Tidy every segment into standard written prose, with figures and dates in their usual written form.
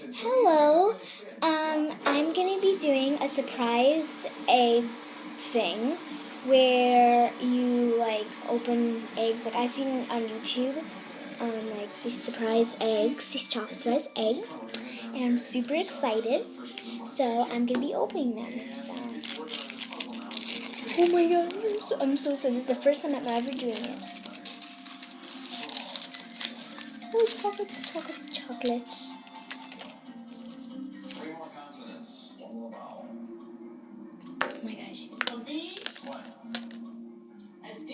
Hello. I'm gonna be doing a surprise egg thing where you open eggs. Like I seen on YouTube, these surprise eggs, these chocolate surprise eggs, and I'm super excited. So I'm gonna be opening them. So, oh my god, I'm so excited. This is the first time I'm ever doing it. Oh, chocolates, chocolates, chocolates. Oh my gosh. A B, a D,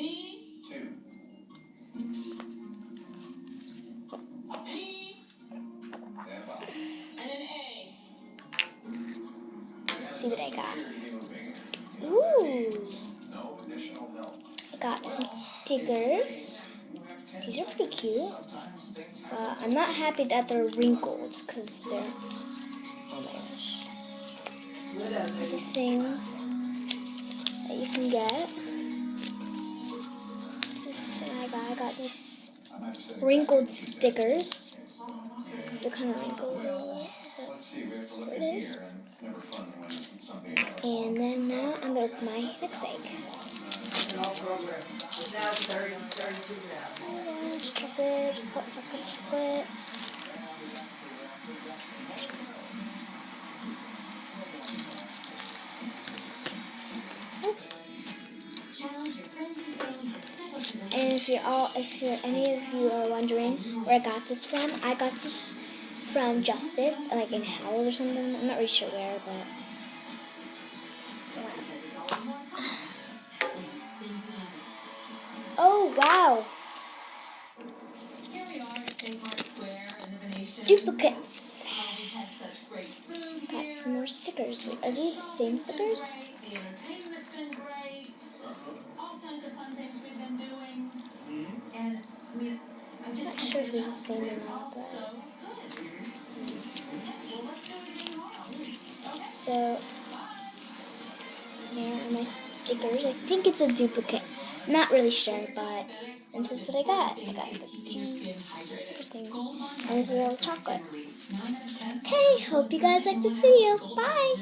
a P, and an A. Let's see what I got. Ooh. I got some stickers. These are pretty cute. I'm not happy that they're wrinkled because they're, oh my gosh. These are things that you can get. This is what I got these wrinkled stickers. They're kind of wrinkled. There it is. And then now I'm going to open my next egg. Chocolate, chocolate, chocolate, chocolate. And if any of you are wondering where I got this from, I got this from Justice, like in Howell or something. I'm not really sure where, but. Oh wow! Duplicates. Got some more stickers. Wait, are these the same stickers? The entertainment's been great. All kinds of fun things we've been doing. And I'm just Not sure if they're the same or not, but. So, here are my stickers. I think it's a duplicate. Not really sure, but this is what I got. I got the sticker things. And this is a little chocolate. Okay, hope you guys like this video. Bye!